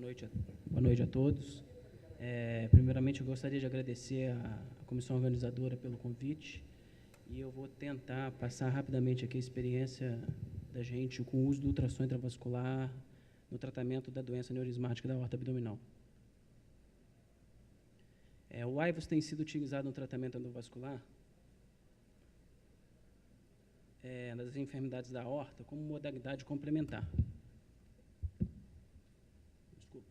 Boa noite a todos. Primeiramente, eu gostaria de agradecer à comissão organizadora pelo convite e eu vou tentar passar rapidamente aqui a experiência da gente com o uso do ultrassom intravascular no tratamento da doença neurismática da aorta abdominal. O AIVUS tem sido utilizado no tratamento endovascular nas enfermidades da aorta como modalidade complementar. Desculpa.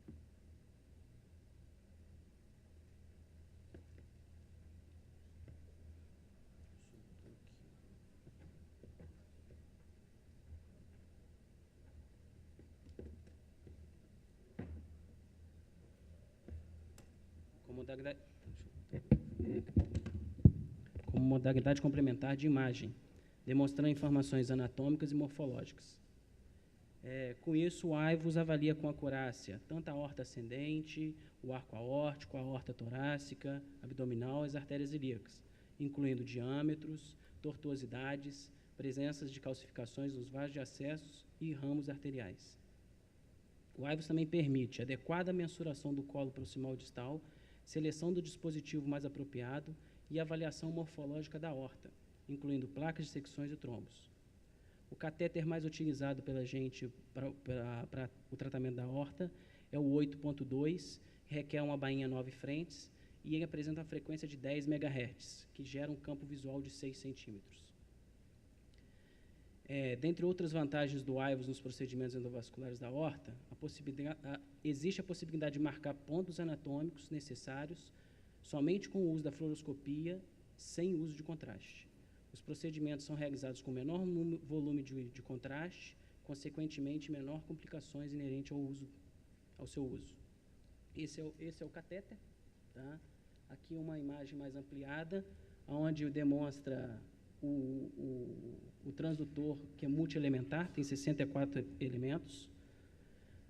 Como modalidade complementar de imagem, demonstrando informações anatômicas e morfológicas. Com isso, o AIVUS avalia com acurácia tanto a aorta ascendente, o arco aórtico, a aorta torácica, abdominal e as artérias ilíacas, incluindo diâmetros, tortuosidades, presenças de calcificações nos vasos de acessos e ramos arteriais. O AIVUS também permite adequada mensuração do colo proximal distal, seleção do dispositivo mais apropriado e avaliação morfológica da aorta, incluindo placas de secções e trombos. O catéter mais utilizado pela gente para o tratamento da aorta é o 8.2, requer uma bainha 9 frentes e ele apresenta uma frequência de 10 MHz, que gera um campo visual de 6 centímetros. Dentre outras vantagens do AIVUS nos procedimentos endovasculares da aorta, existe a possibilidade de marcar pontos anatômicos necessários somente com o uso da fluoroscopia, sem uso de contraste. Os procedimentos são realizados com menor volume de contraste, consequentemente, menor complicações inerentes ao seu uso. Esse é o catéter. Tá? Aqui uma imagem mais ampliada, onde demonstra o transdutor, que é multielementar, tem 64 elementos.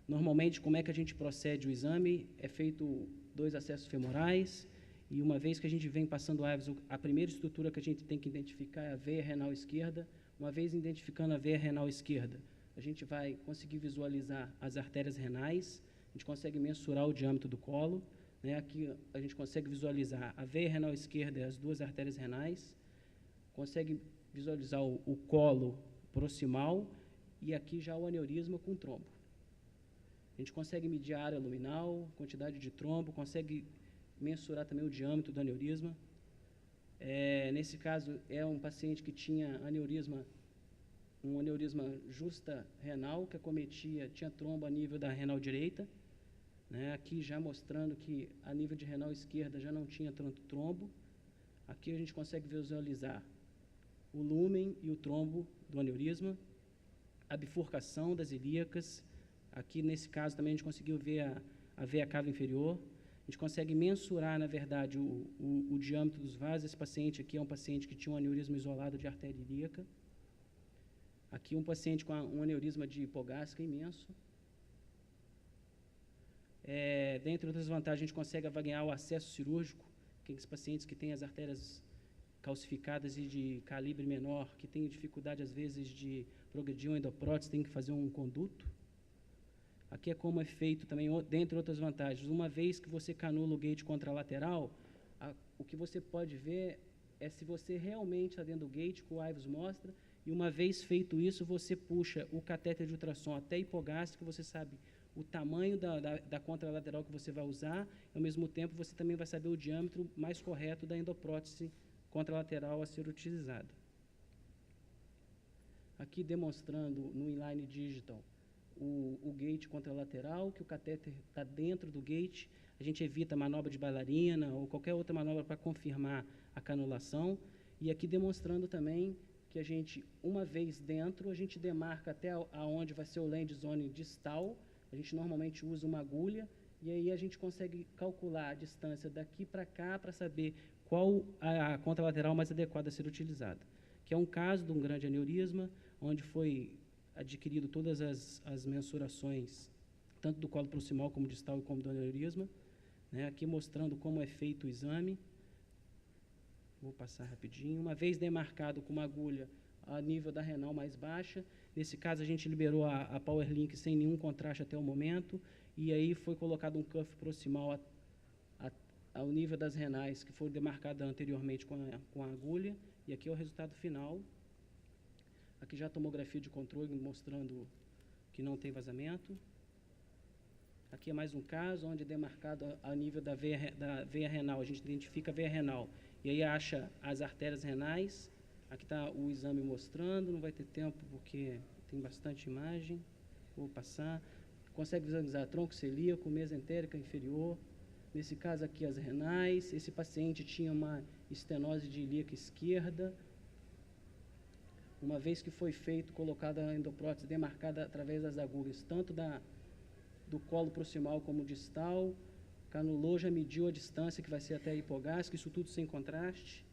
Normalmente, como é que a gente procede o exame? É feito 2 acessos femorais, e uma vez que a gente vem passando o AIVUS, a primeira estrutura que a gente tem que identificar é a veia renal esquerda. Uma vez identificando a veia renal esquerda, a gente vai conseguir visualizar as artérias renais, a gente consegue mensurar o diâmetro do colo, né? Aqui a gente consegue visualizar a veia renal esquerda e as 2 artérias renais, consegue visualizar o colo proximal e aqui já o aneurisma com trombo. A gente consegue medir a área luminal, quantidade de trombo, consegue mensurar também o diâmetro do aneurisma. Nesse caso, é um paciente que tinha um aneurisma justa renal, que tinha trombo a nível da renal direita, né? Aqui já mostrando que a nível de renal esquerda já não tinha tanto trombo. Aqui a gente consegue visualizar o lúmen e o trombo do aneurisma, a bifurcação das ilíacas. Aqui, nesse caso, também a gente conseguiu ver a veia cava inferior. A gente consegue mensurar, na verdade, o diâmetro dos vasos. Esse paciente aqui é um paciente que tinha um aneurisma isolado de artéria ilíaca. Aqui um paciente com um aneurisma de hipogástrica imenso. Dentre outras vantagens, a gente consegue avaliar o acesso cirúrgico, aqueles pacientes que têm as artérias calcificadas e de calibre menor, que têm dificuldade, às vezes, de progredir uma endoprótese, tem que fazer um conduto. Aqui é como é feito também, dentre outras vantagens. Uma vez que você canula o gate contralateral, o que você pode ver é se você realmente está dentro do gate, que o AIVUS mostra, e uma vez feito isso, você puxa o catéter de ultrassom até hipogástrico, você sabe o tamanho da contralateral que você vai usar, e ao mesmo tempo você também vai saber o diâmetro mais correto da endoprótese contralateral a ser utilizada. Aqui demonstrando no inline digital o gate contralateral, que o catéter está dentro do gate. A gente evita manobra de bailarina ou qualquer outra manobra para confirmar a canulação. E aqui demonstrando também que a gente, uma vez dentro, a gente demarca até aonde vai ser o land zone distal. A gente normalmente usa uma agulha e aí a gente consegue calcular a distância daqui para cá para saber qual a contralateral mais adequada a ser utilizada. Que é um caso de um grande aneurisma, onde foi adquirido todas as mensurações, tanto do colo proximal como distal, como do aneurisma, né? Aqui mostrando como é feito o exame. Vou passar rapidinho. Uma vez demarcado com uma agulha a nível da renal mais baixa. Nesse caso, a gente liberou a PowerLink sem nenhum contraste até o momento, e aí foi colocado um cuff proximal ao nível das renais, que foi demarcada anteriormente com a agulha, e aqui é o resultado final. Aqui já a tomografia de controle mostrando que não tem vazamento. Aqui é mais um caso onde é demarcado a nível da veia renal. A gente identifica a veia renal e aí acha as artérias renais. Aqui está o exame mostrando, não vai ter tempo porque tem bastante imagem. Vou passar. Consegue visualizar tronco celíaco, mesentérica inferior. Nesse caso aqui as renais. Esse paciente tinha uma estenose de ilíaca esquerda. Uma vez que foi feito, colocada a endoprótese demarcada através das agulhas, tanto do colo proximal como distal, canulou, já mediu a distância que vai ser até a hipogástrica, isso tudo sem contraste.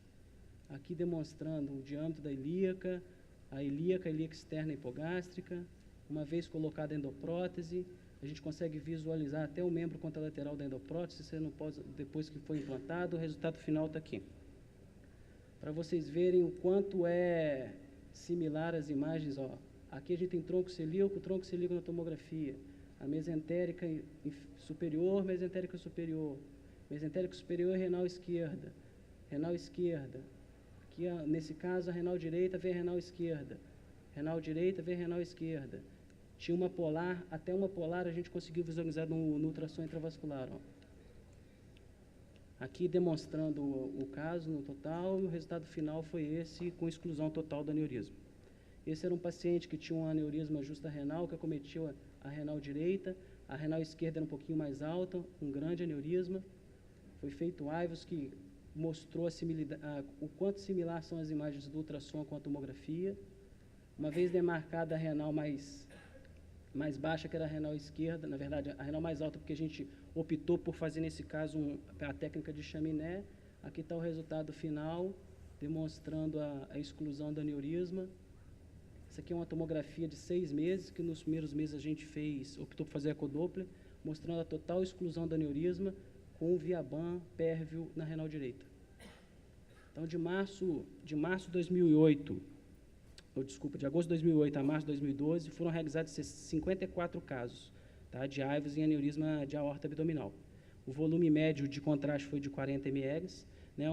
Aqui demonstrando o diâmetro da ilíaca, a ilíaca externa hipogástrica. Uma vez colocada a endoprótese, a gente consegue visualizar até o membro contralateral da endoprótese, depois que foi implantado, o resultado final está aqui. Para vocês verem o quanto é similar as imagens, ó. Aqui a gente tem tronco celíaco na tomografia, a mesentérica superior, mesentérica superior, mesentérica superior renal esquerda, aqui nesse caso a renal direita vê a renal esquerda, renal direita vê a renal esquerda. Tinha uma polar, até uma polar a gente conseguiu visualizar no ultrassom intravascular, ó. Aqui demonstrando o caso no total, e o resultado final foi esse, com exclusão total do aneurisma. Esse era um paciente que tinha um aneurisma justa-renal, que acometia a renal direita, a renal esquerda era um pouquinho mais alta, um grande aneurisma. Foi feito IVUS que mostrou o quanto similar são as imagens do ultrassom com a tomografia. Uma vez demarcada a renal mais baixa, que era a renal esquerda, na verdade, a renal mais alta, porque a gente optou por fazer, nesse caso, a técnica de chaminé. Aqui está o resultado final, demonstrando a exclusão do aneurisma. Essa aqui é uma tomografia de 6 meses, que nos primeiros meses a gente optou por fazer ecodoppler, mostrando a total exclusão do aneurisma com o Viaban pérvio na renal direita. Então, de agosto de 2008 a março de 2012, foram realizados 54 casos, tá, de IVUS em aneurisma de aorta abdominal. O volume médio de contraste foi de 40 ml. Né,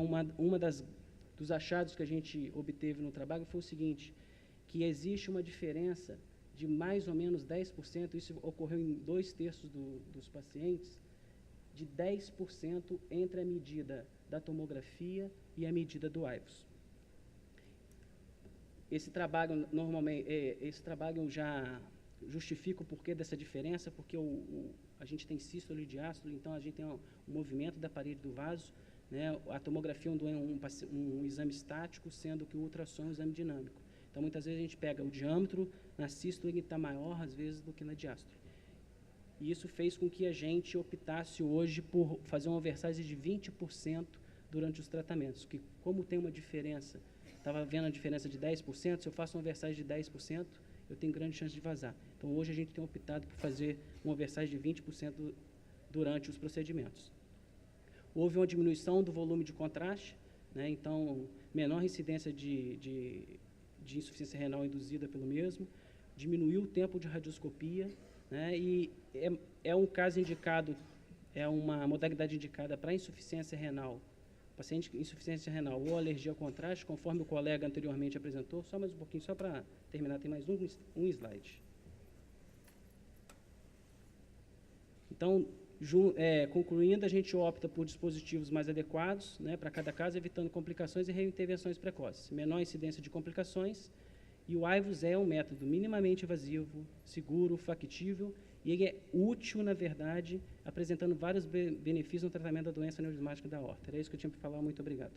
dos achados que a gente obteve no trabalho foi o seguinte, que existe uma diferença de mais ou menos 10%, isso ocorreu em 2/3 dos pacientes, de 10% entre a medida da tomografia e a medida do IVUS. Esse trabalho já justifica o porquê dessa diferença, porque a gente tem sístole e diástole, então a gente tem um movimento da parede do vaso, né? A tomografia é um exame estático, sendo que o ultrassom é um exame dinâmico. Então, muitas vezes a gente pega o diâmetro na sístole, ele está maior, às vezes, do que na diástole. E isso fez com que a gente optasse hoje por fazer uma oversize de 20% durante os tratamentos, que como tem uma diferença, estava vendo a diferença de 10%, se eu faço uma oversize de 10%, eu tenho grande chance de vazar. Então, hoje a gente tem optado por fazer uma oversize de 20% durante os procedimentos. Houve uma diminuição do volume de contraste, né? Então, menor incidência de insuficiência renal induzida pelo mesmo, diminuiu o tempo de radioscopia, né? E é um caso indicado, é uma modalidade indicada para insuficiência renal, paciente com insuficiência renal ou alergia ao contraste, conforme o colega anteriormente apresentou. Só mais um pouquinho, só para terminar, tem mais um slide. Então, concluindo, a gente opta por dispositivos mais adequados, né, para cada caso, evitando complicações e reintervenções precoces, menor incidência de complicações, e o IVUS é um método minimamente invasivo, seguro, factível, e ele é útil, na verdade, apresentando vários benefícios no tratamento da doença aneurismática da aorta. Era isso que eu tinha para falar. Muito obrigado.